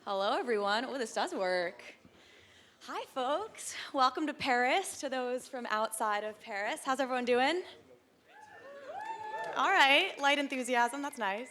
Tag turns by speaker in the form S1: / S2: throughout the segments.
S1: Hello, everyone. Oh, this does work. Hi, folks. Welcome to Paris, to those from outside of Paris. How's everyone doing? All right, light enthusiasm, that's nice.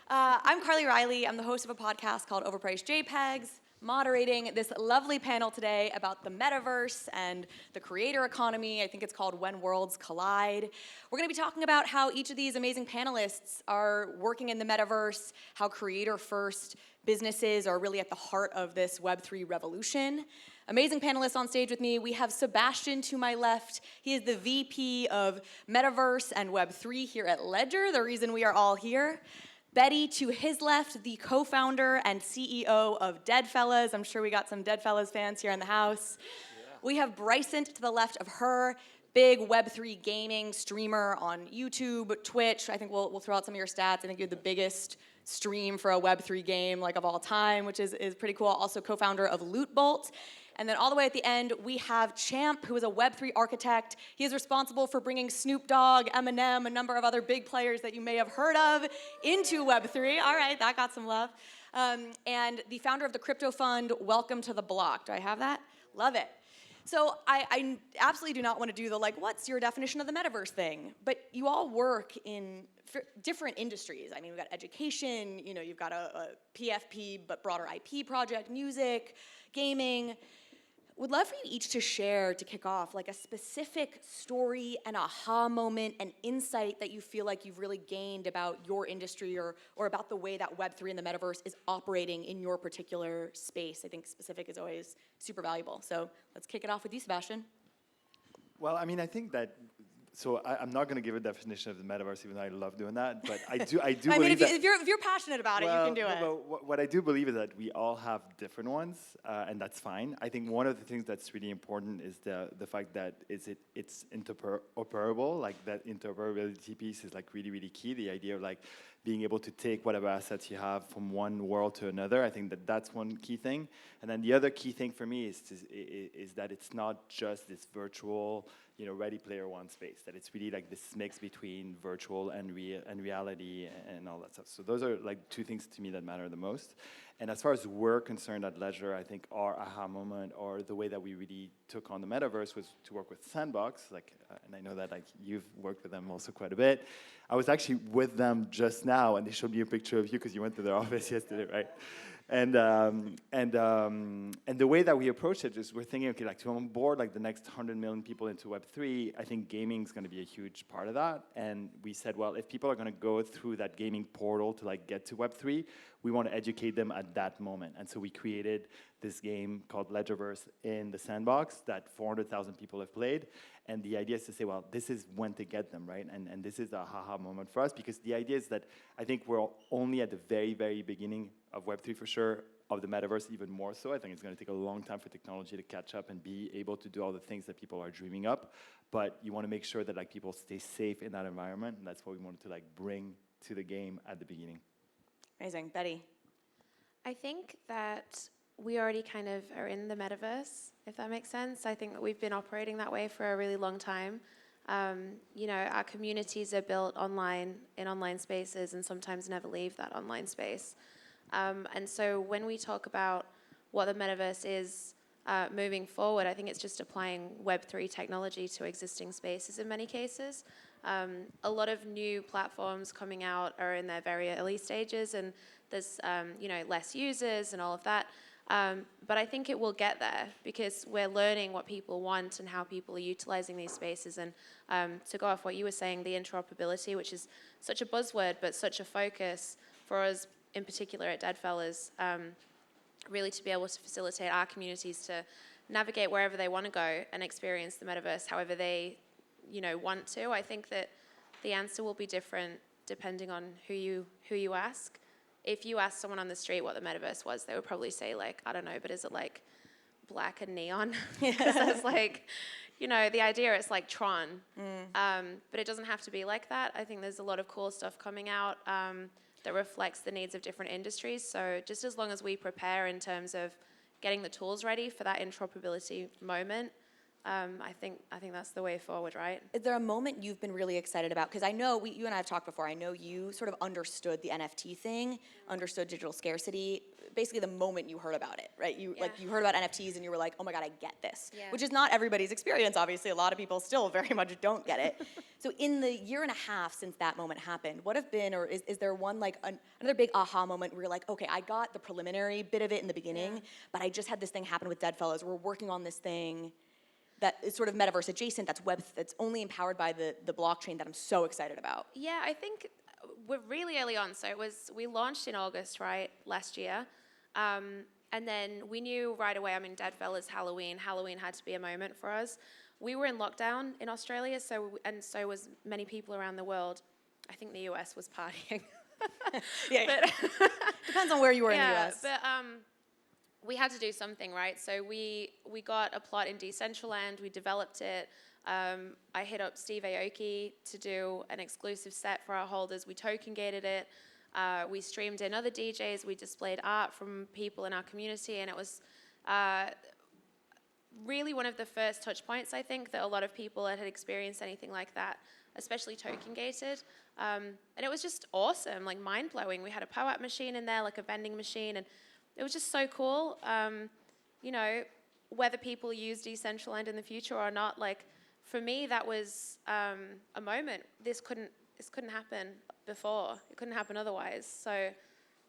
S1: I'm Reilly. I'm the host of a podcast called Overpriced JPEGs, moderating this lovely panel today about the Metaverse and the creator economy. I think it's called When Worlds Collide. We're going to be talking about how each of these amazing panelists are working in the Metaverse, how creator-first businesses are really at the heart of this Web3 revolution. Amazing panelists on stage with me. We have Sebastien to my left. He is the VP of Metaverse and Web3 here at Ledger, the reason we are all here. Betty to his left, the co-founder and CEO of Deadfellaz. I'm sure we got some Deadfellaz fans here in the house. Yeah. We have Brycent to the left of her, big Web3 gaming streamer on YouTube, Twitch. I think we'll throw out some of your stats. I think you're the biggest stream for a Web3 game like of all time, which is pretty cool. Also co-founder of Lootbolt. And then all the way at the end, we have Champ, who is a Web3 architect. He is responsible for bringing Snoop Dogg, Eminem, a number of other big players that you may have heard of into Web3. All right, that got some love. And the founder of the crypto fund, Welcome to the Block. Do I have that? Love it. So I absolutely do not want to do the, what's your definition of the metaverse thing? But you all work in different industries. I mean, we've got education, you've got a PFP, but broader IP project, music, gaming. Would love for you each to share, to kick off, a specific story, an aha moment, an insight that you feel like you've really gained about your industry or about the way that Web3 and the metaverse is operating in your particular space. I think specific is always super valuable. So let's kick it off with you, Sebastien.
S2: Well, I mean, I think that, so I'm not going to give a definition of the metaverse, even though I love doing that, but I do
S1: I
S2: believe
S1: mean,
S2: that,
S1: if you're passionate about it, you can do it.
S2: But what I do believe is that we all have different ones, and that's fine. I think one of the things that's really important is the fact that it's interoperable, that interoperability piece is really, really key. The idea of being able to take whatever assets you have from one world to another. I think that that's one key thing. And then the other key thing for me is that it's not just this virtual, Ready Player One space, that it's really this mix between virtual and reality and all that stuff. So those are two things to me that matter the most. And as far as we're concerned at Ledger, I think our aha moment or the way that we really took on the metaverse was to work with Sandbox, and I know that you've worked with them also quite a bit. I was actually with them just now, and they showed me a picture of you because you went to their office yesterday, right? And the way that we approached it is we're thinking, okay, to onboard the next 100 million people into Web3, I think gaming is going to be a huge part of that. And we said, well, if people are going to go through that gaming portal to get to Web3, we want to educate them at that moment. And so we created this game called Ledgerverse in the Sandbox that 400,000 people have played. And the idea is to say, well, this is when to get them, right? And this is a haha moment for us, because the idea is that I think we're only at the very, very beginning of Web3 for sure, of the metaverse even more so. I think it's going to take a long time for technology to catch up and be able to do all the things that people are dreaming up. But you want to make sure that people stay safe in that environment, and that's what we wanted to bring to the game at the beginning.
S1: Amazing. Betty?
S3: I think that we already kind of are in the metaverse, if that makes sense. I think that we've been operating that way for a really long time. Our communities are built online, in online spaces, and sometimes never leave that online space. And so when we talk about what the metaverse is moving forward, I think it's just applying Web3 technology to existing spaces in many cases. A lot of new platforms coming out are in their very early stages, and there's less users and all of that. But I think it will get there because we're learning what people want and how people are utilizing these spaces. And to go off what you were saying, the interoperability, which is such a buzzword, but such a focus for us in particular at Deadfellaz, really to be able to facilitate our communities to navigate wherever they want to go and experience the metaverse however they want to. I think that the answer will be different depending on who you ask. If you ask someone on the street what the metaverse was, they would probably say I don't know, but is it black and neon? Because that's the idea is Tron. But it doesn't have to be like that. I think there's a lot of cool stuff coming out that reflects the needs of different industries. So just as long as we prepare in terms of getting the tools ready for that interoperability moment, I think that's the way forward, right?
S1: Is there a moment you've been really excited about? Because I know you and I have talked before. I know you sort of understood the NFT thing, understood digital scarcity basically the moment you heard about it, right? You heard about NFTs and you were like, oh my God, I get this.
S3: Yeah.
S1: Which is not everybody's experience, obviously. A lot of people still very much don't get it. So in the year and a half since that moment happened, what have been, or is there one like another big aha moment where you're like, okay, I got the preliminary bit of it in the beginning, but I just had this thing happen with Deadfellaz. We're working on this thing that is sort of metaverse adjacent, that's only empowered by the blockchain that I'm so excited about.
S3: Yeah, I think we're really early on. So we launched in August, right, last year. And then we knew right away, I mean, Deadfellaz, Halloween had to be a moment for us. We were in lockdown in Australia, so was many people around the world. I think the US was partying.
S1: Depends on where you were in the US.
S3: But we had to do something, right? So we got a plot in Decentraland, we developed it. I hit up Steve Aoki to do an exclusive set for our holders. We token gated it. We streamed in other DJs. We displayed art from people in our community, and it was really one of the first touch points, I think, that a lot of people had experienced anything like that, especially token gated. And it was just awesome, like mind blowing. We had a POAP machine in there, like a vending machine, and it was just so cool. You know, whether people use Decentraland in the future or not, like for me, that was a moment. This couldn't happen before. It couldn't happen otherwise. So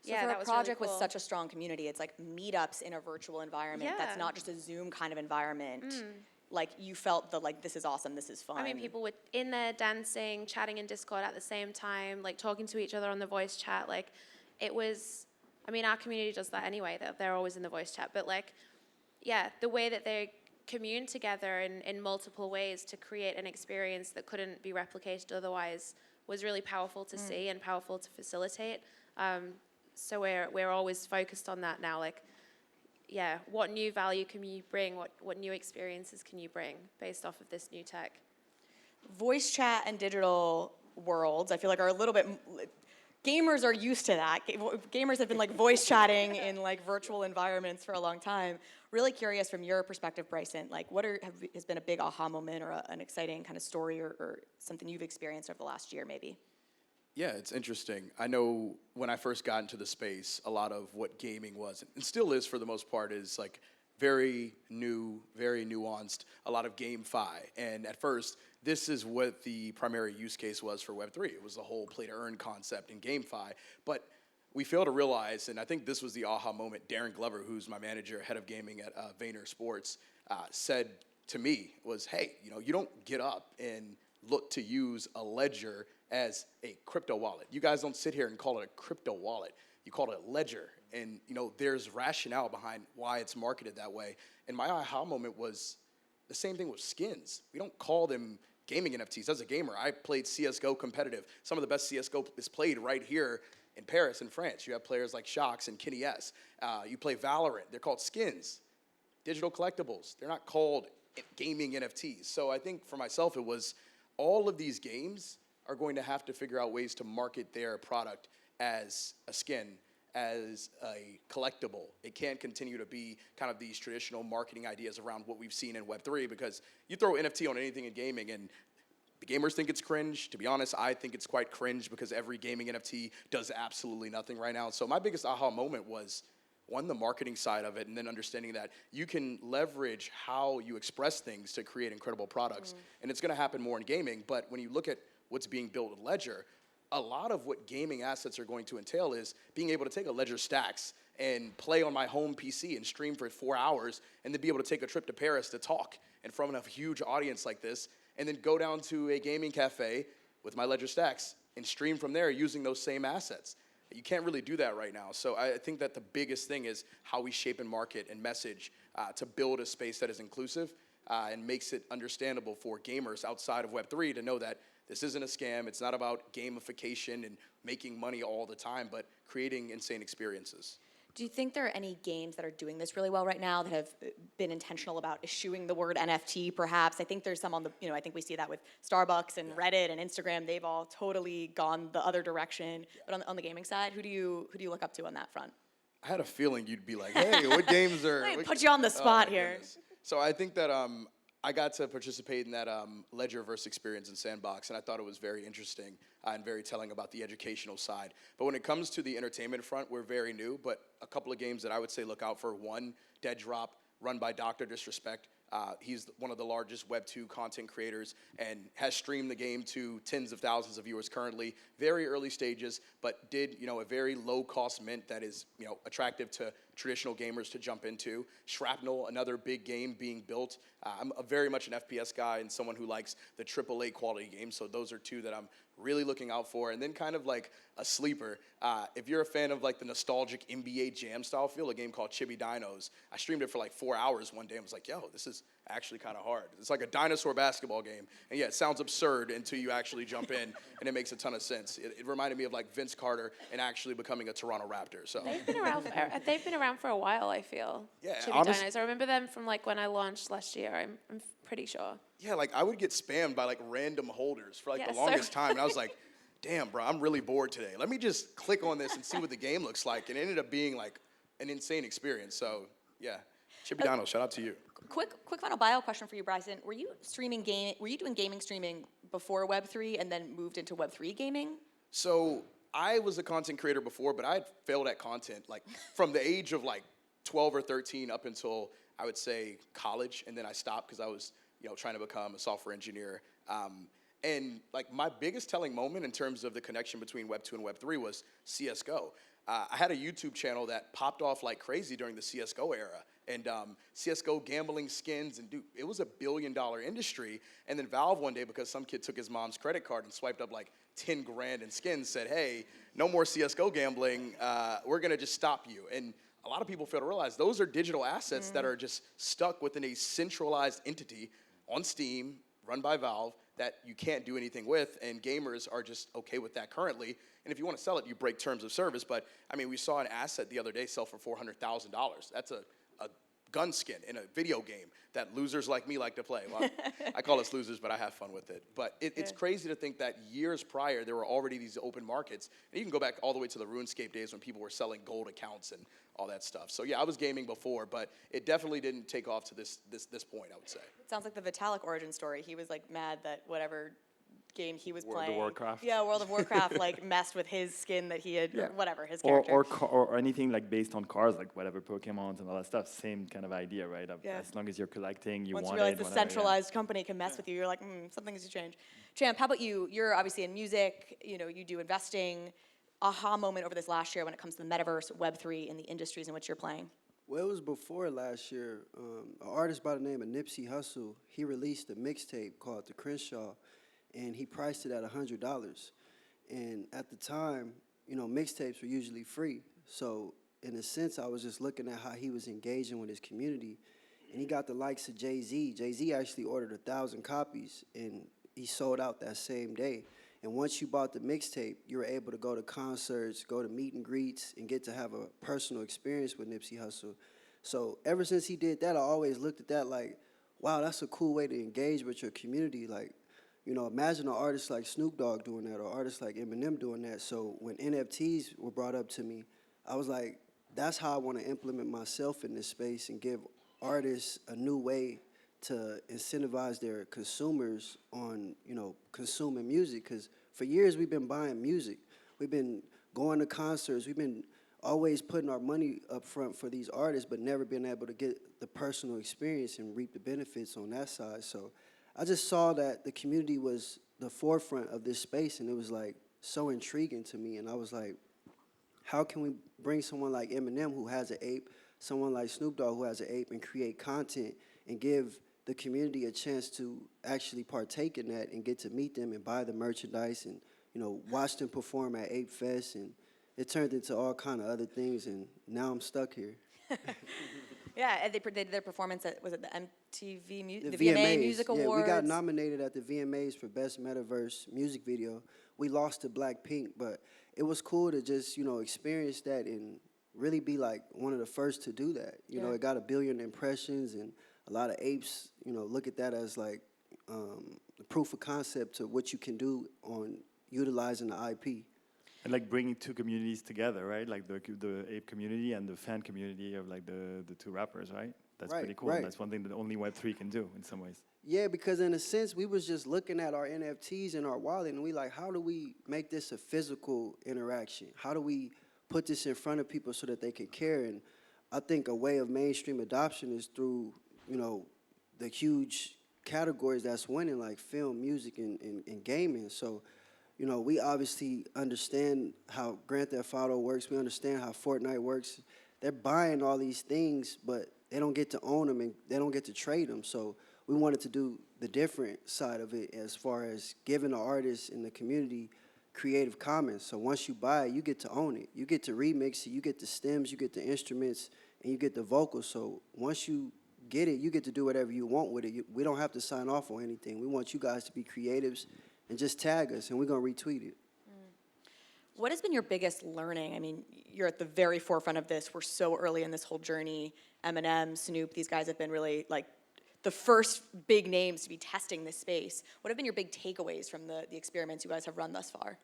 S3: yeah,
S1: for
S3: that
S1: a
S3: was
S1: project
S3: really cool.
S1: with such a strong community, it's like meetups in a virtual environment. That's not just a Zoom kind of environment. Like you felt like this is awesome, this is fun.
S3: I mean, people were in there dancing, chatting in Discord at the same time, like talking to each other on the voice chat. Like it was, I mean, our community does that anyway. They're always in the voice chat. But like, yeah, the way that they commune together in multiple ways to create an experience that couldn't be replicated otherwise was really powerful to see and powerful to facilitate. So we're always focused on that now. Like, yeah, what new value can you bring? What new experiences can you bring based off of this new tech?
S1: Voice chat and digital worlds, I feel like, are a little bit. Gamers are used to that. Gamers have been like voice chatting in like virtual environments for a long time. Really curious from your perspective, Brycent, like what has been a big aha moment or an exciting kind of story or something you've experienced over the last year, maybe?
S4: Yeah, it's interesting. I know when I first got into the space, a lot of what gaming was, and still is for the most part, is like very new, very nuanced, a lot of GameFi. And at first, this is what the primary use case was for Web3. It was the whole play-to-earn concept in GameFi. But we fail to realize, and I think this was the aha moment, Darren Glover, who's my manager, head of gaming at Vayner Sports, said to me was, hey, you don't get up and look to use a ledger as a crypto wallet. You guys don't sit here and call it a crypto wallet. You call it a ledger. And there's rationale behind why it's marketed that way. And my aha moment was the same thing with skins. We don't call them gaming NFTs. As a gamer, I played CSGO competitive. Some of the best CSGO is played right here in Paris, in France. You have players like Shox and Kenny S. You play Valorant. They're called skins, digital collectibles. They're not called gaming NFTs. So I think for myself, it was all of these games are going to have to figure out ways to market their product as a skin, as a collectible. It can't continue to be kind of these traditional marketing ideas around what we've seen in Web3, because you throw NFT on anything in gaming and the gamers think it's cringe. To be honest, I think it's quite cringe because every gaming NFT does absolutely nothing right now. So my biggest aha moment was, one, the marketing side of it, and then understanding that you can leverage how you express things to create incredible products. And it's gonna happen more in gaming, but when you look at what's being built with Ledger, a lot of what gaming assets are going to entail is being able to take a Ledger Stacks and play on my home PC and stream for 4 hours, and then be able to take a trip to Paris to talk in front of a huge audience like this, and then go down to a gaming cafe with my Ledger Stacks and stream from there using those same assets. You can't really do that right now. So I think that the biggest thing is how we shape and market and message to build a space that is inclusive and makes it understandable for gamers outside of Web3 to know that this isn't a scam. It's not about gamification and making money all the time, but creating insane experiences.
S1: Do you think there are any games that are doing this really well right now that have been intentional about eschewing the word NFT, perhaps? I think there's some on the, I think we see that with Starbucks and Reddit and Instagram. They've all totally gone the other direction. But on the gaming side, who do you look up to on that front?
S4: I had a feeling you'd be like, hey, what games are...
S1: Put you on the spot here.
S4: Goodness. So I think that I got to participate in that Ledgerverse experience in Sandbox, and I thought it was very interesting and very telling about the educational side. But when it comes to the entertainment front, we're very new, but a couple of games that I would say look out for. One, Dead Drop, run by Dr. Disrespect. He's one of the largest Web2 content creators and has streamed the game to tens of thousands of viewers currently. Very early stages, but did a very low-cost mint that is attractive to traditional gamers to jump into. Shrapnel, another big game being built. I'm very much an FPS guy and someone who likes the AAA quality games, so those are two that I'm really looking out for. And then kind of like a sleeper, if you're a fan of like the nostalgic NBA Jam style feel, a game called Chibi Dinos. I streamed it for like 4 hours one day and was like, yo, this is actually kind of hard. It's like a dinosaur basketball game. And yeah, it sounds absurd until you actually jump in, and it makes a ton of sense. It reminded me of like Vince Carter and actually becoming a Toronto Raptor. So
S3: They've been around for a while, I feel.
S4: Yeah,
S3: Chibi Dinos. I remember them from like when I launched last year. I'm pretty sure.
S4: Yeah, like I would get spammed by like random holders for like the longest time, and I was like, damn, bro, I'm really bored today. Let me just click on this and see what the game looks like. And it ended up being like an insane experience. So yeah, Chibi Dino, shout out to you.
S1: Quick final bio question for you, Brycent. Were you doing gaming streaming before Web3 and then moved into Web3 gaming?
S4: So I was a content creator before, but I had failed at content like from the age of like 12 or 13 up until I would say college, and then I stopped because I was trying to become a software engineer. And like my biggest telling moment in terms of the connection between Web 2 and Web 3 was CS:GO. I had a YouTube channel that popped off like crazy during the CS:GO era. And CS:GO gambling skins, and dude, it was $1 billion industry. And then Valve one day, because some kid took his mom's credit card and swiped up like 10 grand in skins, said, hey, no more CS:GO gambling. We're gonna just stop you. And a lot of people fail to realize those are digital assets that are just stuck within a centralized entity on Steam, run by Valve, that you can't do anything with, and gamers are just okay with that currently. And if you want to sell it, you break terms of service. But I mean, we saw an asset the other day sell for $400,000. That's a gun skin in a video game that losers like me like to play. Well, I call us losers, but I have fun with it. But it's crazy to think that years prior, there were already these open markets. And you can go back all the way to the RuneScape days when people were selling gold accounts and all that stuff. So yeah, I was gaming before, but it definitely didn't take off to this point, I would say.
S1: It sounds like the Vitalik origin story. He was like mad that whatever game he was
S2: World
S1: playing.
S2: of Warcraft.
S1: Yeah, World of Warcraft like messed with his skin that he had, or whatever, his character.
S2: Or anything like based on cars, like whatever Pokemons and all that stuff. Same kind of idea, right? As long as you're collecting, you
S1: Once
S2: want
S1: you realize
S2: it.
S1: the
S2: whatever,
S1: centralized company can mess with you, you're like, something needs to change. Champ, how about you? You're obviously in music. You do investing. Aha moment over this last year when it comes to the metaverse, Web3, and the industries in which you're playing.
S5: Well, it was before last year. An artist by the name of Nipsey Hussle, he released a mixtape called The Crenshaw, and he priced it at $100. And at the time, mixtapes were usually free. So in a sense, I was just looking at how he was engaging with his community. And he got the likes of Jay-Z. Jay-Z actually ordered 1,000 copies, and he sold out that same day. And once you bought the mixtape, you were able to go to concerts, go to meet and greets, and get to have a personal experience with Nipsey Hussle. So ever since he did that, I always looked at that like, wow, that's a cool way to engage with your community. Like, imagine an artist like Snoop Dogg doing that, or artists like Eminem doing that. So when NFTs were brought up to me, I was like, that's how I want to implement myself in this space and give artists a new way to incentivize their consumers on, consuming music. Because for years we've been buying music. We've been going to concerts. We've been always putting our money up front for these artists, but never been able to get the personal experience and reap the benefits on that side. So I just saw that the community was the forefront of this space, and it was like so intriguing to me. And I was like, how can we bring someone like Eminem who has an ape, someone like Snoop Dogg who has an ape, and create content and give the community a chance to actually partake in that and get to meet them and buy the merchandise and, watch them perform at Ape Fest. And it turned into all kind of other things, and now I'm stuck here.
S1: Yeah, and they did their performance at, was it the MTV, the
S5: VMAs,
S1: VMA Music Awards?
S5: Yeah, we got nominated at the VMAs for Best Metaverse Music Video. We lost to Blackpink, but it was cool to just, experience that and really be like one of the first to do that. It got 1 billion impressions, and a lot of apes, look at that as like the proof of concept to what you can do on utilizing the IP.
S2: And like bringing two communities together, right? Like the ape community and the fan community of like the two rappers, right? that's
S5: Right,
S2: pretty cool.
S5: right.
S2: That's one thing that only Web3 can do in some ways.
S5: Yeah, because in a sense, we was just looking at our NFTs in our wallet, and we like, how do we make this a physical interaction? How do we put this in front of people so that they can care? And I think a way of mainstream adoption is through, the huge categories that's winning, like film, music, and gaming. So, we obviously understand how Grand Theft Auto works. We understand how Fortnite works. They're buying all these things, but they don't get to own them and they don't get to trade them. So we wanted to do the different side of it as far as giving the artists in the community Creative Commons. So once you buy it, you get to own it. You get to remix it. You get the stems, you get the instruments, and you get the vocals. So once you get it, you get to do whatever you want with it. We don't have to sign off on anything. We want you guys to be creatives and just tag us, and we're going to retweet it.
S1: What has been your biggest learning? I mean, you're at the very forefront of this. We're so early in this whole journey. Eminem, Snoop, these guys have been really like the first big names to be testing this space. What have been your big takeaways from the experiments you guys have run thus far?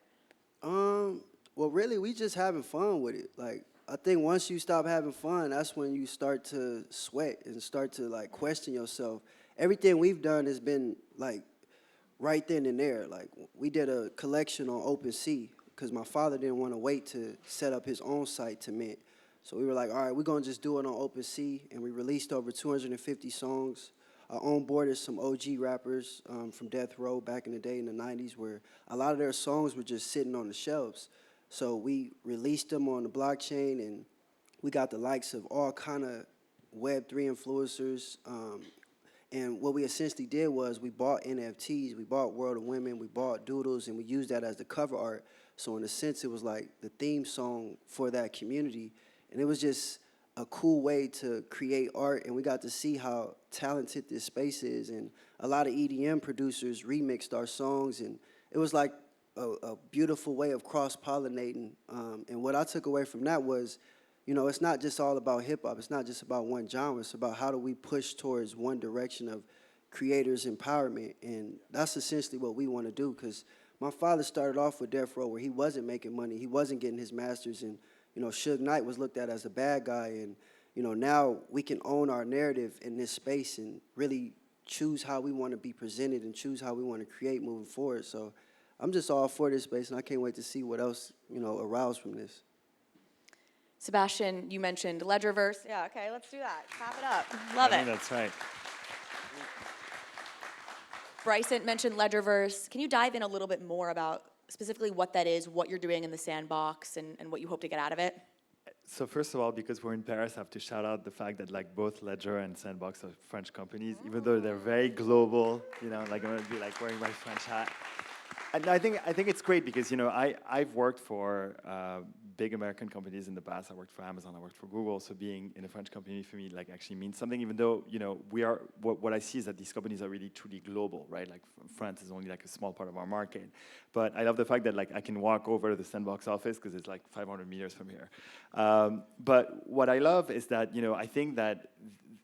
S5: Well, really, we just having fun with it. Like, I think once you stop having fun, that's when you start to sweat and start to, like, question yourself. Everything we've done has been, like, right then and there. Like, we did a collection on OpenSea because my father didn't want to wait to set up his own site to mint. So we were like, all right, we're going to just do it on OpenSea, and we released over 250 songs. I onboarded some OG rappers from Death Row back in the day in the 90s where a lot of their songs were just sitting on the shelves. So we released them on the blockchain, and we got the likes of all kind of Web3 influencers. And what we essentially did was we bought NFTs, we bought World of Women, we bought doodles, and we used that as the cover art. So in a sense, it was like the theme song for that community. And it was just a cool way to create art, and we got to see how talented this space is. And a lot of EDM producers remixed our songs, and it was like a beautiful way of cross-pollinating. And what I took away from that was, it's not just all about hip-hop. It's not just about one genre. It's about how do we push towards one direction of creators' empowerment. And that's essentially what we want to do, because my father started off with Death Row where he wasn't making money. He wasn't getting his masters, and Suge Knight was looked at as a bad guy, and now we can own our narrative in this space and really choose how we want to be presented and choose how we want to create moving forward. So I'm just all for this space, and I can't wait to see what else aroused from this.
S1: Sebastien, you mentioned Ledgerverse. Yeah, okay, let's do that. Clap it up. Love
S2: I
S1: it.
S2: think that's right.
S1: Brycent mentioned Ledgerverse. Can you dive in a little bit more about specifically what that is, what you're doing in the sandbox, and what you hope to get out of it?
S2: So first of all, because we're in Paris, I have to shout out the fact that like both Ledger and Sandbox are French companies, even though they're very global. Like I'm gonna be like wearing my French hat. And I think it's great because I've worked for big American companies in the past. I worked for Amazon, I worked for Google. So being in a French company for me like actually means something. Even though we are what I see is that these companies are really truly global, right? Like France is only like a small part of our market. But I love the fact that like I can walk over to the Sandbox office because it's like 500 meters from here. But what I love is that I think that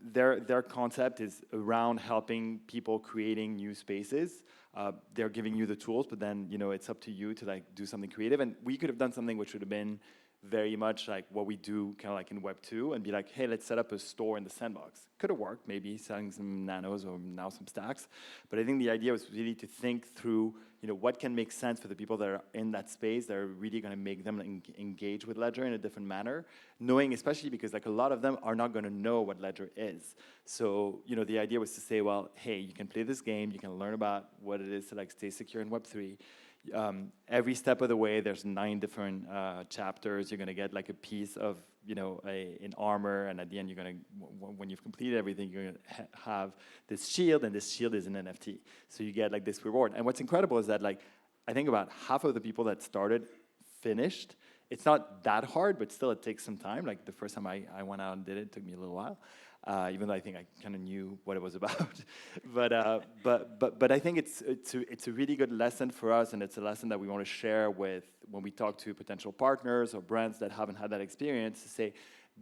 S2: their concept is around helping people creating new spaces. They're giving you the tools, but then it's up to you to like do something creative. And we could have done something which would have been very much like what we do kind of like in Web 2 and be like, hey, let's set up a store in the Sandbox. Could have worked, maybe selling some nanos or now some stacks. But I think the idea was really to think through what can make sense for the people that are in that space that are really going to make them engage with Ledger in a different manner, knowing especially because like a lot of them are not going to know what Ledger is. So the idea was to say, well, hey, you can play this game, you can learn about what it is to like stay secure in Web 3. Every step of the way, there's 9 different chapters. You're going to get like a piece of an armor, and at the end, you're going to, when you've completed everything, you're going to have this shield, and this shield is an NFT. So you get like this reward. And what's incredible is that like I think about half of the people that started finished. It's not that hard, but still it takes some time. Like the first time I went out and did it took me a little while. Even though I think I kind of knew what it was about, but I think it's a really good lesson for us, and it's a lesson that we want to share with when we talk to potential partners or brands that haven't had that experience. To say,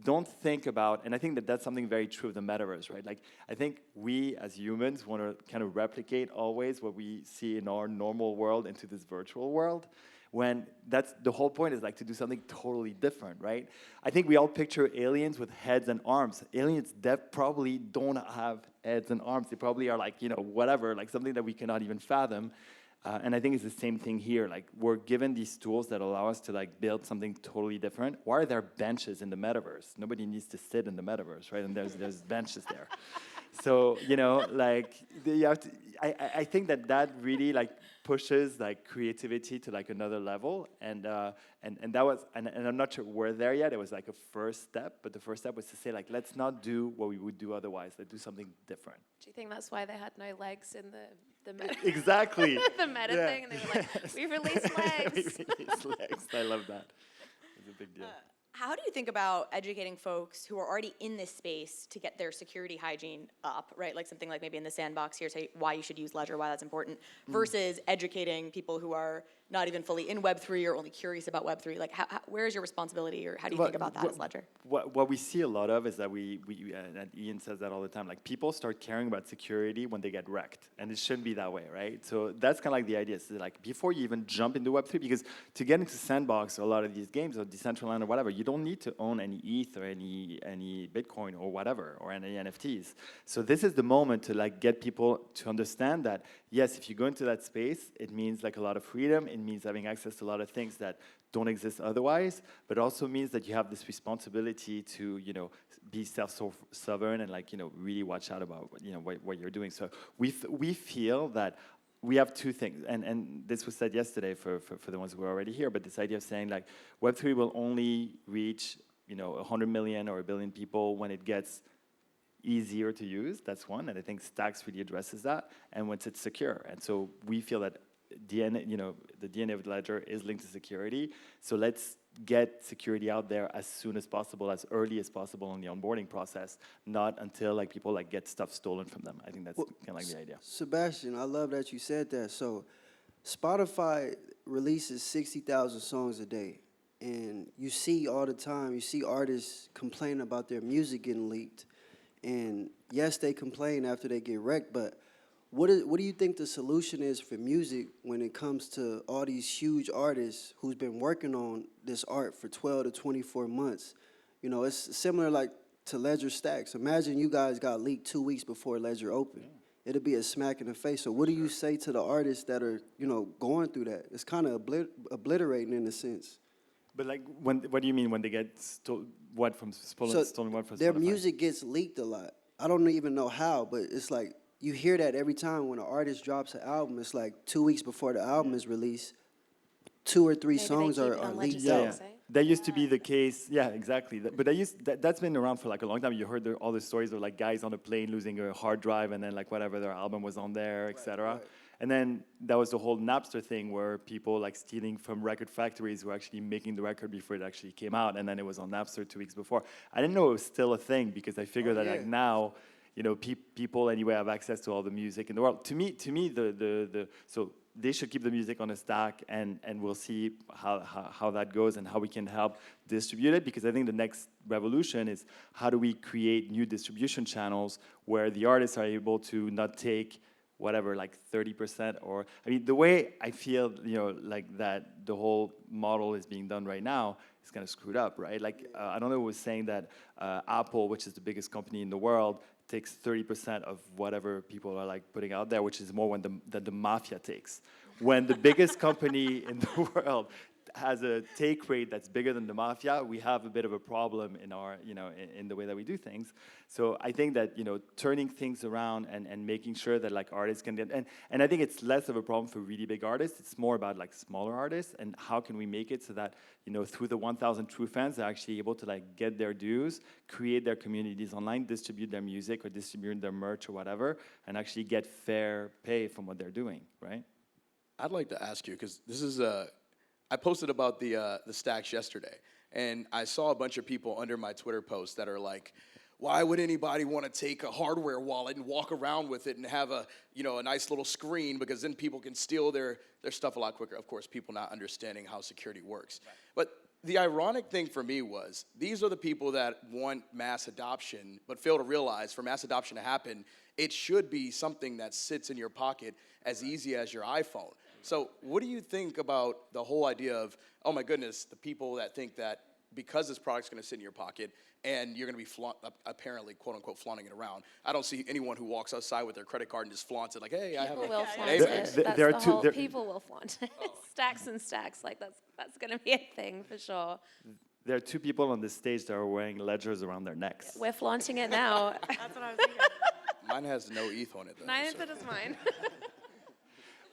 S2: don't think about, and I think that that's something very true of the metaverse, right? Like, I think we as humans want to kind of replicate always what we see in our normal world into this virtual world, when that's the whole point is like to do something totally different, right? I think we all picture aliens with heads and arms. Aliens probably don't have heads and arms. They probably are like, whatever, like something that we cannot even fathom. And I think it's the same thing here. Like, we're given these tools that allow us to like build something totally different. Why are there benches in the metaverse? Nobody needs to sit in the metaverse, right? And there's benches there. So, like, you have to, I think that really like pushes like creativity to like another level, and that was, and I'm not sure we're there yet. It was like a first step, but the first step was to say like, let's not do what we would do otherwise. Let's do something different.
S3: Do you think that's why they had no legs in the meta?
S2: Exactly.
S3: The meta thing, and they were like, we released legs.
S2: We released legs. I love that. It's a big deal.
S1: How do you think about educating folks who are already in this space to get their security hygiene up, right? Like something like maybe in the sandbox here, say why you should use Ledger, why that's important, versus educating people who are not even fully in Web3 or only curious about Web3. Like, where is your responsibility, or how do you think about that as Ledger?
S2: What we see a lot of is that we and Ian says that all the time, like people start caring about security when they get wrecked, and it shouldn't be that way, right? So that's kind of like the idea. So like before you even jump into Web3, because to get into Sandbox or a lot of these games or Decentraland or whatever, you don't need to own any ETH or any Bitcoin or whatever, or any NFTs. So this is the moment to like get people to understand that, yes, if you go into that space, it means like a lot of freedom. It means having access to a lot of things that don't exist otherwise, but also means that you have this responsibility to, be self-sovereign and like, really watch out about, what you're doing. So we feel that we have two things, and this was said yesterday for the ones who are already here, but this idea of saying like Web3 will only reach, 100 million or 1 billion people when it gets easier to use. That's one, and I think Stacks really addresses that, and once it's secure. And so we feel that the DNA of the Ledger is linked to security. So let's get security out there as soon as possible, as early as possible in the onboarding process, not until like people like get stuff stolen from them. I think that's kind of like the idea.
S5: Sebastien, I love that you said that. So Spotify releases 60,000 songs a day. And you see all the time, you see artists complain about their music getting leaked. And yes, they complain after they get wrecked, but what do you think the solution is for music when it comes to all these huge artists who's been working on this art for 12 to 24 months? It's similar like to Ledger Stacks. Imagine you guys got leaked 2 weeks before Ledger opened. Yeah. It'll be a smack in the face. So what do you say to the artists that are, going through that? It's kind of obliterating in a sense.
S2: But like, what do you mean when they get stolen what from Spotify?
S5: Their music gets leaked a lot. I don't even know how, but it's like you hear that every time when an artist drops an album. It's like 2 weeks before the album is released, 2 or 3 songs are leaked out.
S2: That used to be the case. Yeah, exactly. But that's been around for like a long time. You heard all the stories of like guys on a plane losing a hard drive and then like whatever their album was on there, etc. Right. And then that was the whole Napster thing where people like stealing from record factories who were actually making the record before it actually came out, and then it was on Napster 2 weeks before. I didn't know it was still a thing because I figured that like now, people anyway have access to all the music in the world. To me, so they should keep the music on a stack, and we'll see how that goes and how we can help distribute it, because I think the next revolution is how do we create new distribution channels where the artists are able to not take whatever, like 30%, or, I mean, the way I feel, like that the whole model is being done right now is kind of screwed up, right? Like, I don't know who was saying that Apple, which is the biggest company in the world, takes 30% of whatever people are like putting out there, which is more than the mafia takes. When the biggest company in the world has a take rate that's bigger than the mafia, we have a bit of a problem in our, in the way that we do things. So I think that, turning things around and making sure that like artists can get, and I think it's less of a problem for really big artists. It's more about like smaller artists, and how can we make it so that, through the 1,000 true fans, they're actually able to like get their dues, create their communities online, distribute their music or distribute their merch or whatever, and actually get fair pay from what they're doing, right?
S4: I'd like to ask you, because this is I posted about the stacks yesterday, and I saw a bunch of people under my Twitter post that are like, why would anybody want to take a hardware wallet and walk around with it and have a nice little screen, because then people can steal their stuff a lot quicker. Of course, people not understanding how security works. Right. But The ironic thing for me was these are the people that want mass adoption but fail to realize for mass adoption to happen, it should be something that sits in your pocket as easy as your iPhone. So what do you think about the whole idea of, oh my goodness, the people that think that because this product's going to sit in your pocket and you're going to be apparently, quote unquote, flaunting it around. I don't see anyone who walks outside with their credit card and just flaunts it like, hey, I have
S3: People
S4: a
S3: will flaunt
S4: Amex.
S3: it. That's
S2: There are
S3: the
S2: two-
S3: whole.
S2: there-
S3: People will flaunt it. Stacks and stacks. Like that's going to be a thing for sure.
S2: There are two people on this stage that are wearing ledgers around their necks.
S3: We're flaunting it now.
S1: That's what I was thinking.
S4: Mine has no ETH on it, though.
S3: Neither does mine.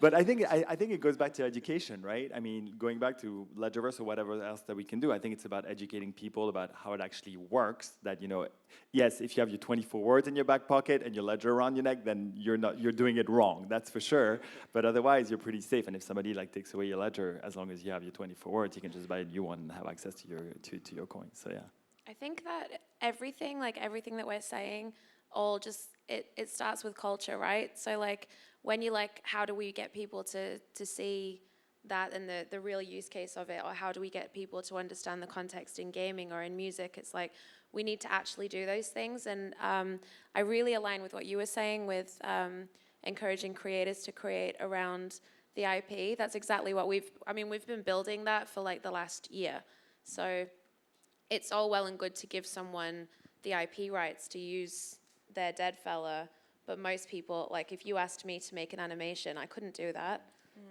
S2: But I think it goes back to education, right? I mean, going back to Ledgerverse or whatever else that we can do, I think it's about educating people about how it actually works. That, you know, yes, if you have your 24 words in your back pocket and your ledger around your neck, then you're doing it wrong. That's for sure. But otherwise, you're pretty safe. And if somebody like takes away your ledger, as long as you have your 24 words, you can just buy a new one and have access to your coins. So yeah.
S3: I think that everything that we're saying, all just it starts with culture, right? So like when you like, how do we get people to see that and the real use case of it, or how do we get people to understand the context in gaming or in music? It's like we need to actually do those things. And I really align with what you were saying with encouraging creators to create around the IP. That's exactly what we've been building that for like the last year. So it's all well and good to give someone the IP rights to use their Deadfellaz, but most people, like if you asked me to make an animation, I couldn't do that.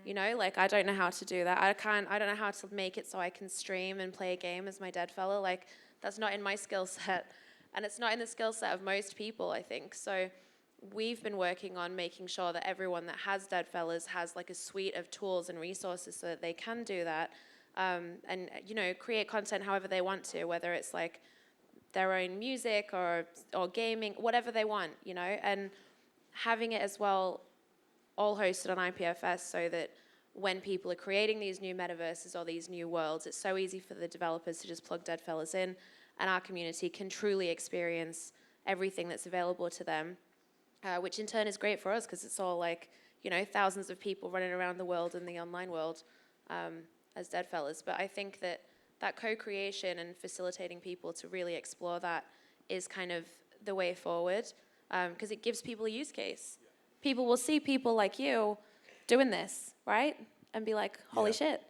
S3: You know, like I don't know how to do that. I don't know how to make it so I can stream and play a game as my Deadfellaz. Like that's not in my skill set, and it's not in the skill set of most people, I think. So we've been working on making sure that everyone that has Deadfellaz has like a suite of tools and resources so that they can do that, and you know, create content however they want to, whether it's like their own music or gaming, whatever they want, you know, and having it as well all hosted on IPFS so that when people are creating these new metaverses or these new worlds, it's so easy for the developers to just plug Deadfellaz in, and our community can truly experience everything that's available to them, which in turn is great for us because it's all like, you know, thousands of people running around the world in the online world as Deadfellaz. But I think that co-creation and facilitating people to really explore that is kind of the way forward, because it gives people a use case. People will see people like you doing this, right? And be like, holy shit.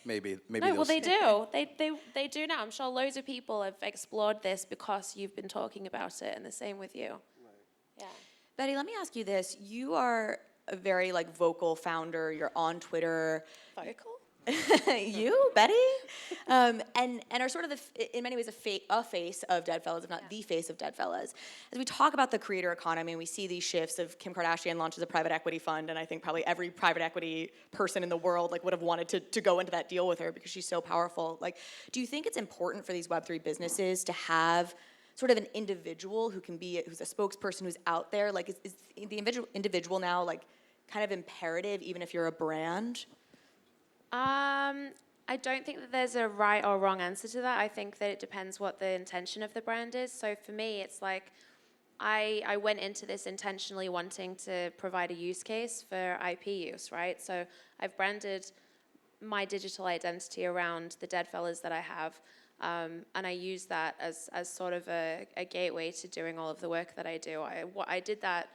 S4: Maybe.
S3: No, well, they do. They do now. I'm sure loads of people have explored this because you've been talking about it, and the same with you. Right. Yeah.
S1: Betty, let me ask you this. You are a very like vocal founder. You're on Twitter.
S3: Vocal?
S1: You, Betty, and are sort of in many ways a face of Deadfellaz, if not the face of Deadfellaz. As we talk about the creator economy, and we see these shifts of Kim Kardashian launches a private equity fund, and I think probably every private equity person in the world like would have wanted to go into that deal with her because she's so powerful. Like, do you think it's important for these Web3 businesses to have sort of an individual who's a spokesperson who's out there? Like, is the individual now like kind of imperative, even if you're a brand?
S3: I don't think that there's a right or wrong answer to that. I think that it depends what the intention of the brand is. So for me, it's like I went into this intentionally wanting to provide a use case for IP use, right? So I've branded my digital identity around the Deadfellaz that I have, and I use that as sort of a gateway to doing all of the work that I do. I did that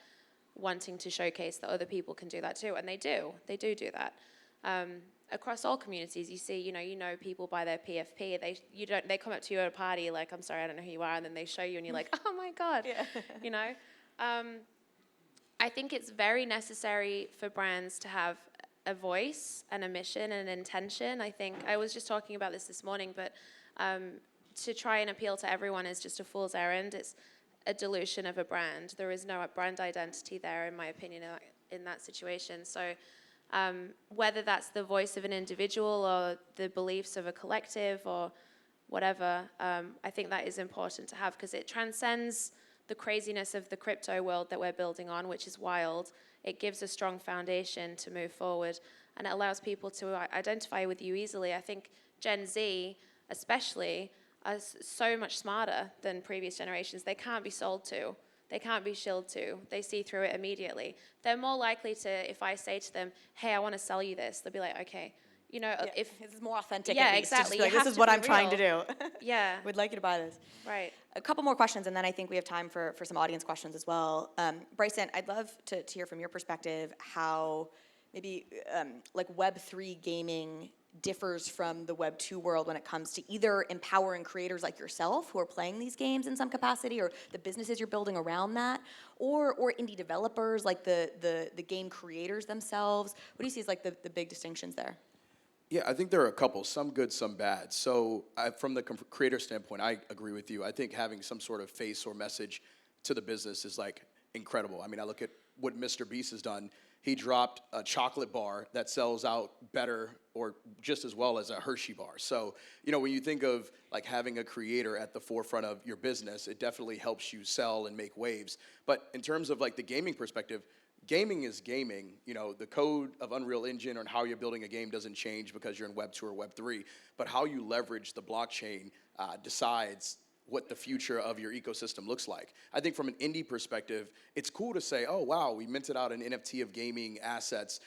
S3: wanting to showcase that other people can do that too, and they do that. Across all communities, you see, you know, people buy their PFP. They come up to you at a party like, I'm sorry, I don't know who you are, and then they show you, and you're like, oh my god, yeah. You know. I think it's very necessary for brands to have a voice and a mission and an intention. I think I was just talking about this morning, but to try and appeal to everyone is just a fool's errand. It's a dilution of a brand. There is no brand identity there, in my opinion, in that situation. So. Whether that's the voice of an individual or the beliefs of a collective or whatever, I think that is important to have because it transcends the craziness of the crypto world that we're building on, which is wild. It gives a strong foundation to move forward, and it allows people to identify with you easily. I think Gen Z, especially, are so much smarter than previous generations. They can't be sold to. They can't be shilled to. They see through it immediately. They're more likely to, if I say to them, hey, I want to sell you this, they'll be like, okay, you know, if
S1: this is more authentic.
S3: Yeah,
S1: at least, to just
S3: exactly.
S1: be like,
S3: You
S1: this
S3: have
S1: is
S3: to
S1: what
S3: be
S1: I'm trying to
S3: real.
S1: do.
S3: yeah,
S1: Would like you to buy this.
S3: right.
S1: A couple more questions, and then I think we have time for some audience questions as well. Brycent, I'd love to hear from your perspective how maybe like Web3 gaming differs from the Web2 world when it comes to either empowering creators like yourself who are playing these games in some capacity, or the businesses you're building around that, or indie developers like the game creators themselves. What do you see as like the big distinctions there?
S4: Yeah, I think there are a couple, some good, some bad. So from the creator standpoint, I agree with you. I think having some sort of face or message to the business is like incredible. I mean, I look at what Mr. Beast has done. He dropped a chocolate bar that sells out better or just as well as a Hershey bar. So, you know, when you think of like having a creator at the forefront of your business, it definitely helps you sell and make waves. But in terms of like the gaming perspective, gaming is gaming. You know, the code of Unreal Engine on how you're building a game doesn't change because you're in Web 2 or Web 3, but how you leverage the blockchain decides what the future of your ecosystem looks like. I think from an indie perspective, it's cool to say, oh, wow, we minted out an NFT of gaming assets,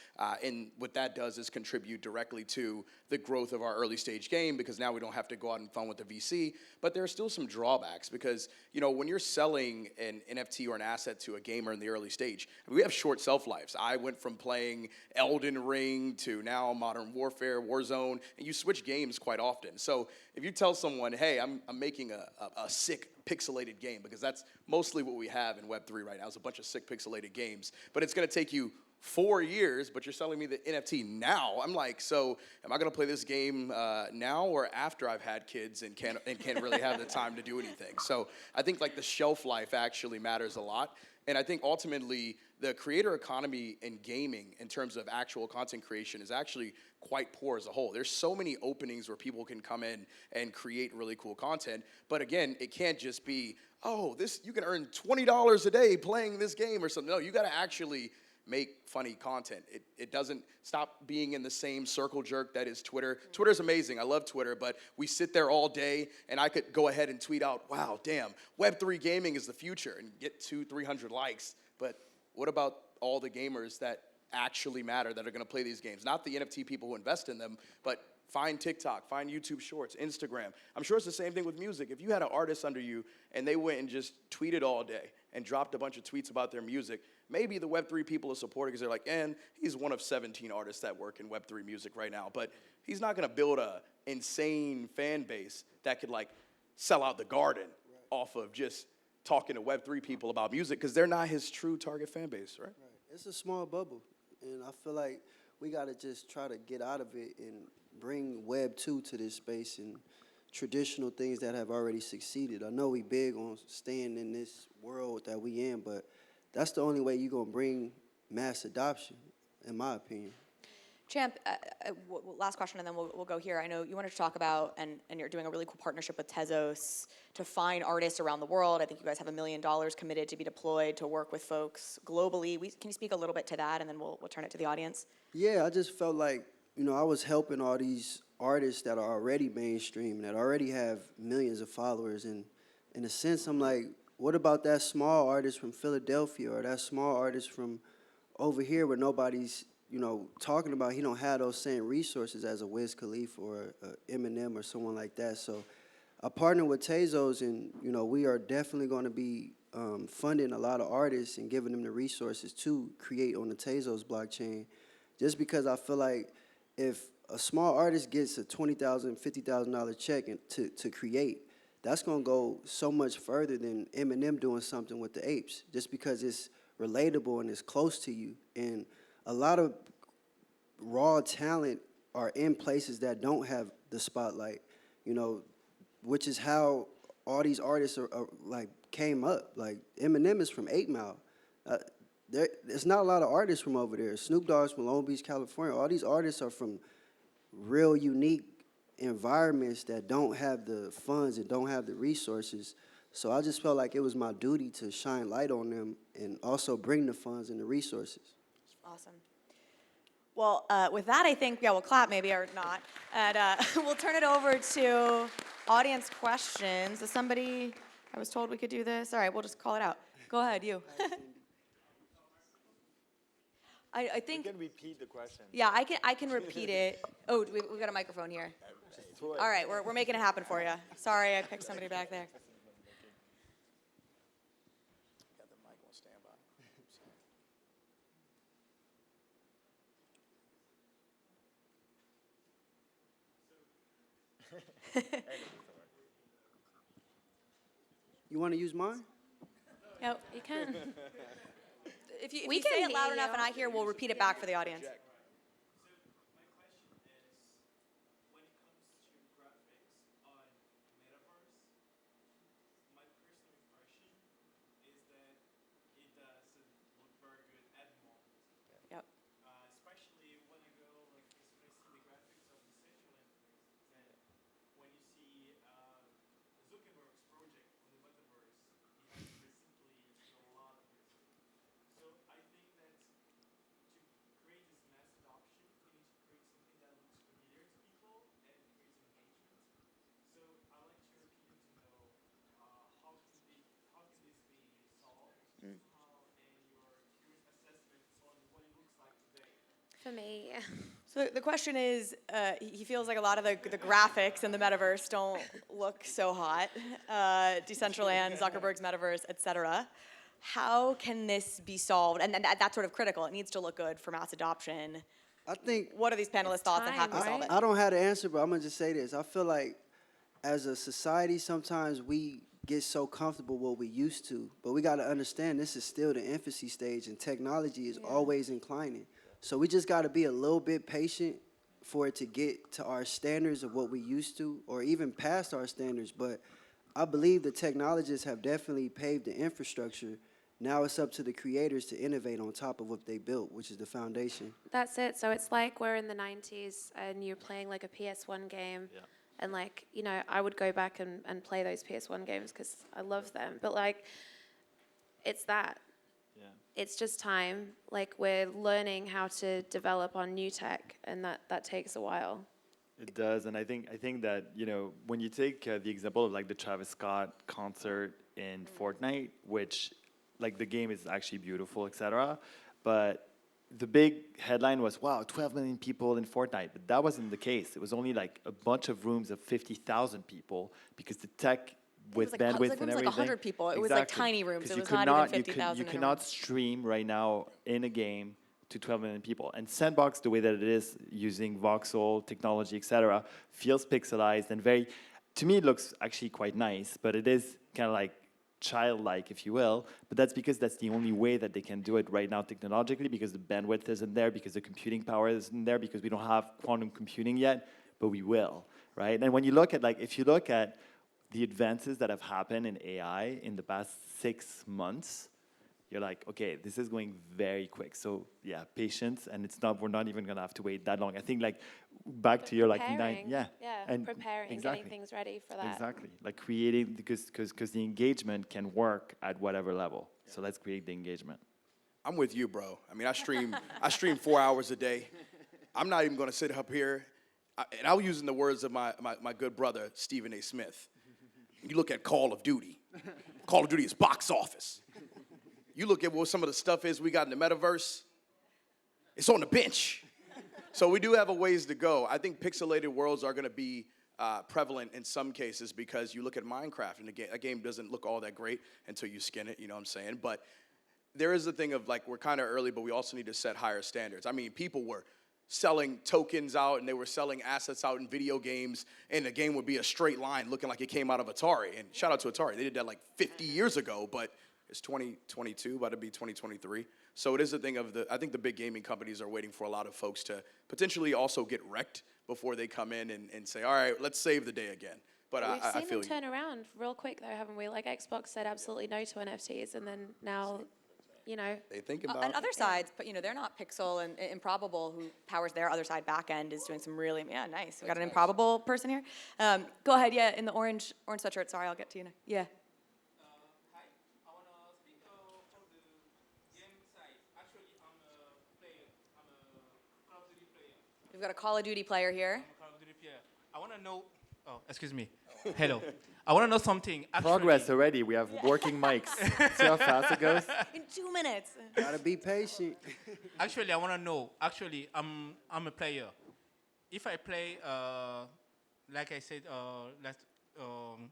S4: and what that does is contribute directly to the growth of our early stage game, because now we don't have to go out and fund with the VC, but there are still some drawbacks because, you know, when you're selling an NFT or an asset to a gamer in the early stage, we have short shelf lives. I went from playing Elden Ring to now Modern Warfare, Warzone, and you switch games quite often. So if you tell someone, hey, I'm making a sick pixelated game, because that's mostly what we have in Web3 right now, is a bunch of sick pixelated games, but it's gonna take you 4 years, but you're selling me the NFT now. I'm like, so am I gonna play this game now or after I've had kids and can't really have the time to do anything? So I think like the shelf life actually matters a lot. And I think ultimately the creator economy in gaming in terms of actual content creation is actually quite poor as a whole. There's so many openings where people can come in and create really cool content. But again, it can't just be, oh, this you can earn $20 a day playing this game or something. No, you gotta actually make funny content. It doesn't stop being in the same circle jerk that is Twitter. Twitter's amazing. I love Twitter, but we sit there all day and I could go ahead and tweet out, wow, damn, Web3 gaming is the future, and get 200-300 likes. But what about all the gamers that actually matter that are gonna play these games? Not the NFT people who invest in them, but find TikTok, find YouTube Shorts, Instagram. I'm sure it's the same thing with music. If you had an artist under you and they went and just tweeted all day and dropped a bunch of tweets about their music, maybe the Web3 people are supporting because they're like, and he's one of 17 artists that work in Web3 music right now, but he's not gonna build a insane fan base that could like sell out the garden off of just talking to Web3 people about music, because they're not his true target fan base, right?
S5: It's a small bubble, and I feel like we got to just try to get out of it and bring Web 2 to this space and traditional things that have already succeeded. I know we big on staying in this world that we in, but that's the only way you're going to bring mass adoption, in my opinion.
S1: Champ, last question, and then we'll go here. I know you wanted to talk about, and you're doing a really cool partnership with Tezos to find artists around the world. I think you guys have $1 million committed to be deployed to work with folks globally. Can you speak a little bit to that, and then we'll turn it to the audience?
S5: Yeah, I just felt like, you know, I was helping all these artists that are already mainstream, that already have millions of followers, and in a sense, I'm like, what about that small artist from Philadelphia, or that small artist from over here where nobody's, you know, talking about? He don't have those same resources as a Wiz Khalifa or a Eminem or someone like that. So I partnered with Tezos, and, you know, we are definitely going to be funding a lot of artists and giving them the resources to create on the Tezos blockchain, just because I feel like if a small artist gets a $20,000, $50,000 check to create, that's going to go so much further than Eminem doing something with the apes, just because it's relatable and it's close to you. And a lot of raw talent are in places that don't have the spotlight, you know, which is how all these artists are like came up. Like Eminem is from 8 Mile. There's not a lot of artists from over there. Snoop Dogg's from Long Beach, California. All these artists are from real unique environments that don't have the funds and don't have the resources. So I just felt like it was my duty to shine light on them and also bring the funds and the resources.
S1: Awesome. Well, with that, I think, yeah, we'll clap maybe or not. And we'll turn it over to audience questions. Is somebody, I was told we could do this. All right, we'll just call it out. Go ahead, you. I
S2: You
S1: think,
S2: can repeat the question.
S1: yeah, I can repeat it. Oh, we got a microphone here. All right, we're making it happen for you. Sorry, I picked somebody back there.
S4: Got the mic on standby.
S5: You want to use mine?
S1: Yep.
S3: You can.
S1: If
S3: We
S1: you
S3: can
S1: say it loud
S3: hear
S1: enough
S3: you.
S1: and I hear, we'll repeat it back for the audience.
S6: My question is, when it comes to graphics on Metaverse, my personal impression is that it doesn't look very good at the moment.
S1: Yep.
S6: Especially when I go, like, when I see the graphics of the Decentraland, and when you see Zuckerberg's project on the Metaverse, it has recently done a lot of research. So I think that to create this mass adoption, we need to create something that looks familiar to people and creates engagement. So I'd like your opinion to know how can this be solved somehow, and your current assessment on what it looks like today.
S3: For me,
S1: So the question is, he feels like a lot of the graphics in the metaverse don't look so hot. Decentraland, Zuckerberg's metaverse, etc. How can this be solved? And that's sort of critical. It needs to look good for mass adoption.
S5: I think
S1: What are these panelists' thoughts on how
S3: time,
S1: to solve it?
S3: right?
S5: I don't have the answer, but I'm gonna just say this. I feel like as a society, sometimes we get so comfortable what we used to, but we got to understand this is still the infancy stage, and technology is always inclining. So we just got to be a little bit patient for it to get to our standards of what we used to, or even past our standards. But I believe the technologists have definitely paved the infrastructure. Now it's up to the creators to innovate on top of what they built, which is the foundation.
S3: that's it. So it's like we're in the 90s and you're playing like a PS1 game.
S2: Yeah.
S3: And like, you know, I would go back and play those PS1 games because I love them. But like, it's that.
S2: Yeah.
S3: It's just time. Like we're learning how to develop on new tech, and that takes a while.
S2: It does, and I think that, you know, when you take the example of like the Travis Scott concert in Fortnite, which like the game is actually beautiful, etc. But the big headline was, wow, 12 million people in Fortnite. But that wasn't the case. It was only like a bunch of rooms of 50,000 people because the tech with
S1: it was like,
S2: bandwidth
S1: rooms
S2: and
S1: like
S2: everything.
S1: 100 people. It was like tiny rooms.
S2: 'Cause
S1: It
S2: you
S1: was
S2: could
S1: not even
S2: you
S1: 50,000
S2: You
S1: in a
S2: cannot
S1: room.
S2: stream right now in a game to 12 million people. And Sandbox, the way that it is, using voxel technology, etc., feels pixelized and very, to me, it looks actually quite nice, but it is kind of like childlike, if you will. But that's because that's the only way that they can do it right now technologically, because the bandwidth isn't there, because the computing power isn't there, because we don't have quantum computing yet, but we will, right? And when you look at, like, if you look at the advances that have happened in AI in the past 6 months, you're like, okay, this is going very quick. So yeah, patience, and we're not even gonna have to wait that long. I think like back to your like
S3: Preparing.
S1: Mm,
S3: Preparing,
S2: exactly.
S3: getting things ready for that.
S2: Exactly, like creating, because the engagement can work at whatever level. So let's create the engagement.
S4: I'm with you, bro. I mean, I stream 4 hours a day. I'm not even going to sit up here. And I was using the words of my good brother, Stephen A. Smith. You look at Call of Duty. Call of Duty is box office. You look at what some of the stuff is we got in the metaverse, it's on the bench. So we do have a ways to go. I think pixelated worlds are going to be prevalent in some cases, because you look at Minecraft, and a game doesn't look all that great until you skin it, you know what I'm saying? But there is a thing of like, we're kind of early, but we also need to set higher standards. I mean, people were selling tokens out, and they were selling assets out in video games, and the game would be a straight line looking like it came out of Atari. And shout out to Atari. They did that like 50 years ago, but it's 2022, about to be 2023. So it is a thing of I think the big gaming companies are waiting for a lot of folks to potentially also get wrecked before they come in and say, all right, let's save the day again. But
S3: We've
S4: I
S3: seen
S4: feel
S3: them turn around real quick, though, haven't we? Like Xbox said absolutely no to NFTs, and then now, you know,
S4: they think about
S1: And other sides, but they're not Pixel and Improbable, who powers their other side back end, is doing some really, nice. We got an Improbable person here. Go ahead, in the orange sweatshirt. Sorry, I'll get to you now. Yeah.
S6: Hi, I want to speak from the game side. Actually, I'm a player. I'm a Call of Duty player.
S1: We've got a Call of Duty player here.
S6: I'm a Call of Duty player. I want to know Oh, excuse me. Hello. I want to know something. Actually,
S2: Progress already. We have working mics. See how fast it goes?
S1: In 2 minutes.
S5: Gotta be patient.
S6: Actually, I want to know. Actually, I'm a player. If I play, like I said,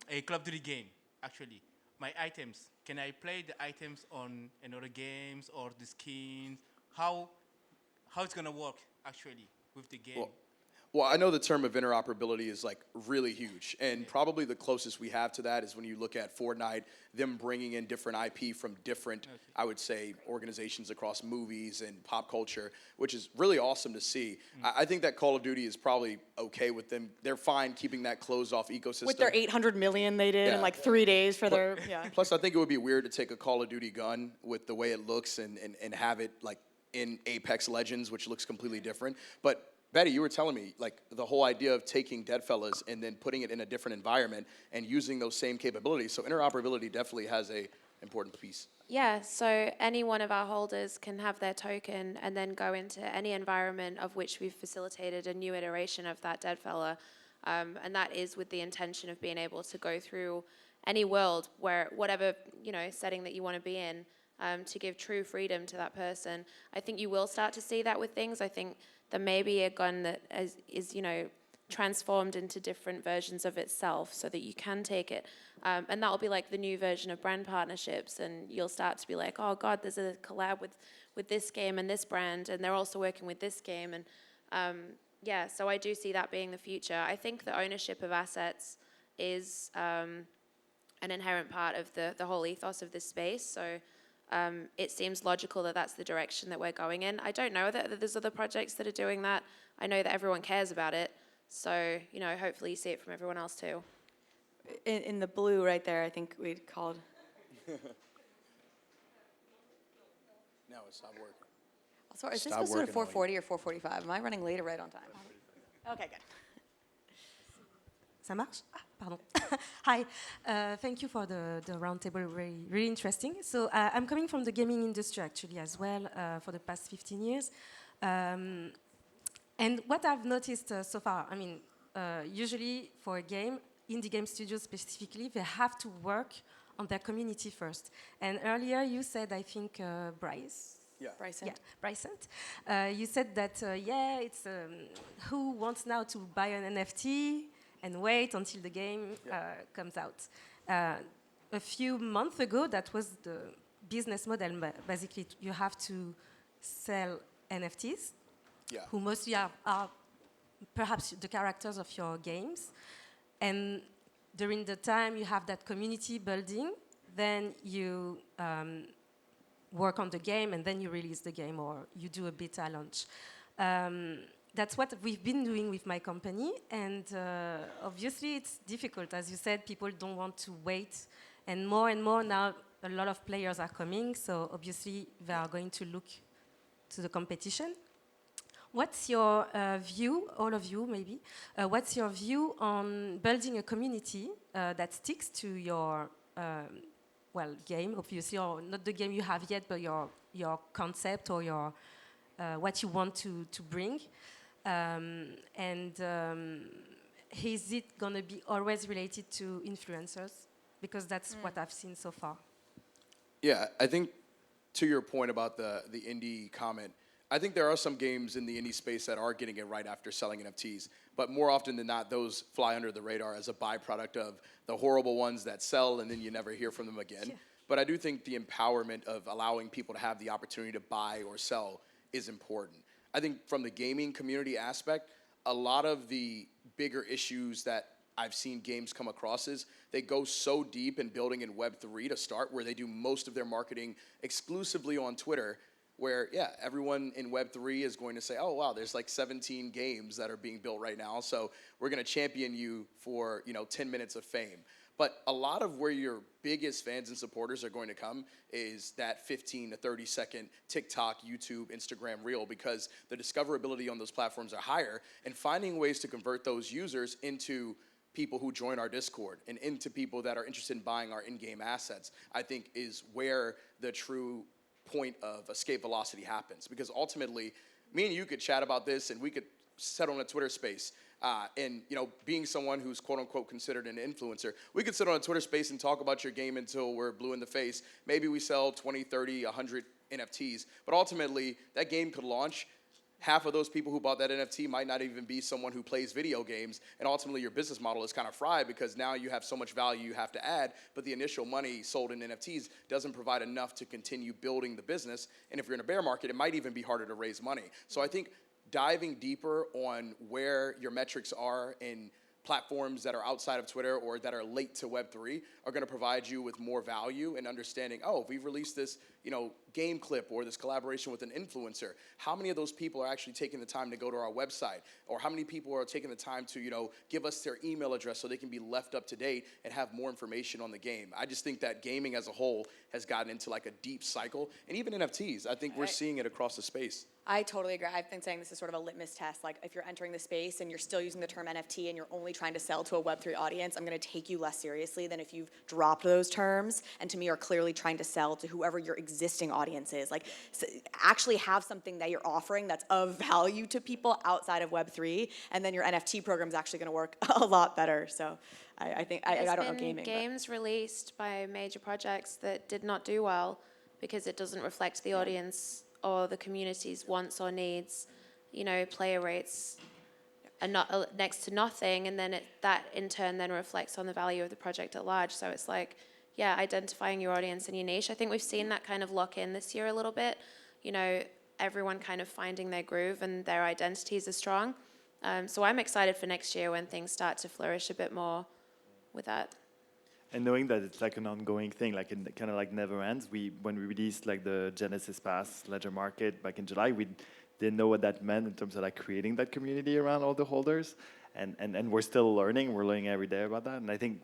S6: a Club Duty game, actually, my items. Can I play the items on another games or the skins? How it's gonna work actually with the game?
S4: Well, I know the term of interoperability is like really huge, and probably the closest we have to that is when you look at Fortnite, them bringing in different IP from different, I would say, organizations across movies and pop culture, which is really awesome to see. I think that Call of Duty is probably okay with them. They're fine keeping that closed off ecosystem.
S1: With their 800 million they did in
S4: Yeah.
S1: like 3 days for their, yeah.
S4: Plus, I think it would be weird to take a Call of Duty gun with the way it looks and have it like in Apex Legends, which looks completely different. But Betty, you were telling me like the whole idea of taking Deadfellaz and then putting it in a different environment and using those same capabilities. So interoperability definitely has a important piece.
S3: Yeah, so any one of our holders can have their token and then go into any environment of which we've facilitated a new iteration of that Deadfella. And that is with the intention of being able to go through any world where whatever, setting that you want to be in, to give true freedom to that person. I think you will start to see that with things. I think there may be a gun that is transformed into different versions of itself so that you can take it. And that will be like the new version of brand partnerships, and you'll start to be like, oh God, there's a collab with this game and this brand, and they're also working with this game. And so I do see that being the future. I think the ownership of assets is an inherent part of the whole ethos of this space. So it seems logical that that's the direction that we're going in. I don't know that there's other projects that are doing that. I know that everyone cares about it. So, hopefully you see it from everyone else too.
S1: In the blue right there, I think we'd called.
S4: No, it stopped working.
S1: Sorry, is this
S4: Stop
S1: supposed to go to
S4: working on
S1: 4:40 or 4:45? Am I running late or right on time? Okay, good.
S7: Ça marche? Ah, pardon. Hi, thank you for the roundtable, really interesting. So I'm coming from the gaming industry actually as well for the past 15 years. And what I've noticed so far, usually for a game, indie game studios specifically, they have to work on their community first. And earlier you said, I think, Bryce.
S4: Yeah.
S1: Brycent.
S7: Yeah, Brycent. You said that, it's who wants now to buy an NFT and wait until the game comes out. A few months ago, that was the business model. Basically, you have to sell NFTs, who mostly are perhaps the characters of your games. And during the time you have that community building, then you work on the game, and then you release the game, or you do a beta launch. That's what we've been doing with my company, and obviously it's difficult. As you said, people don't want to wait, and more now a lot of players are coming, so obviously they are going to look to the competition. What's your view, all of you maybe, what's your view on building a community that sticks to your game, obviously, or not the game you have yet, but your concept or your what you want to bring? Is it going to be always related to influencers? Because that's what I've seen so far.
S4: Yeah, I think to your point about the indie comment, I think there are some games in the indie space that are getting it right after selling NFTs, but more often than not, those fly under the radar as a byproduct of the horrible ones that sell and then you never hear from them again. Yeah. But I do think the empowerment of allowing people to have the opportunity to buy or sell is important. I think from the gaming community aspect, a lot of the bigger issues that I've seen games come across is they go so deep in building in Web3 to start, where they do most of their marketing exclusively on Twitter, where, everyone in Web3 is going to say, oh, wow, there's like 17 games that are being built right now, so we're going to champion you for, 10 minutes of fame. But a lot of where your biggest fans and supporters are going to come is that 15 to 30 second TikTok, YouTube, Instagram reel, because the discoverability on those platforms are higher, and finding ways to convert those users into people who join our Discord and into people that are interested in buying our in-game assets, I think is where the true point of escape velocity happens. Because ultimately, me and you could chat about this and we could settle in a Twitter space. And being someone who's quote unquote considered an influencer, we could sit on a Twitter space and talk about your game until we're blue in the face. Maybe we sell 20, 30, 100 NFTs, but ultimately that game could launch. Half of those people who bought that NFT might not even be someone who plays video games, and ultimately your business model is kind of fried because now you have so much value you have to add, but the initial money sold in NFTs doesn't provide enough to continue building the business, and if you're in a bear market, it might even be harder to raise money. So I think diving deeper on where your metrics are in platforms that are outside of Twitter or that are late to Web3 are going to provide you with more value and understanding, oh, if we've released this, game clip or this collaboration with an influencer, how many of those people are actually taking the time to go to our website? Or how many people are taking the time to, give us their email address so they can be left up to date and have more information on the game? I just think that gaming as a whole has gotten into like a deep cycle. And even NFTs, I think we're seeing it across the space.
S1: I totally agree. I've been saying this is sort of a litmus test. Like, if you're entering the space and you're still using the term NFT and you're only trying to sell to a Web3 audience, I'm going to take you less seriously than if you've dropped those terms and to me are clearly trying to sell to whoever your existing audience is. Like, actually have something that you're offering that's of value to people outside of Web3, and then your NFT program is actually going to work a lot better. So I think, I don't know gaming.
S3: Games released by major projects that did not do well because it doesn't reflect the audience or the community's wants or needs. Player rates are not next to nothing, and then that in turn then reflects on the value of the project at large. So it's like, identifying your audience and your niche. I think we've seen that kind of lock in this year a little bit. Everyone kind of finding their groove and their identities are strong. So I'm excited for next year when things start to flourish a bit more with that.
S2: And knowing that it's like an ongoing thing, like it kind of like never ends. When we released like the Genesis Pass Ledger Market back in July, we didn't know what that meant in terms of like creating that community around all the holders. And we're still learning. We're learning every day about that. And I think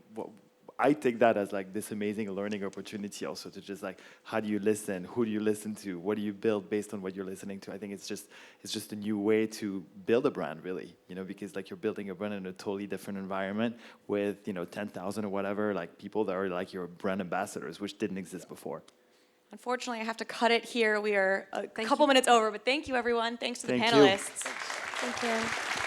S2: I take that as like this amazing learning opportunity also to just like, how do you listen? Who do you listen to? What do you build based on what you're listening to? I think it's just a new way to build a brand, really, because like you're building a brand in a totally different environment with, 10,000 or whatever, like people that are like your brand ambassadors, which didn't exist before.
S1: Unfortunately, I have to cut it here. We are a couple minutes over, but thank you, everyone. Thanks to the
S2: Thank you.
S1: panelists.
S3: Thank you.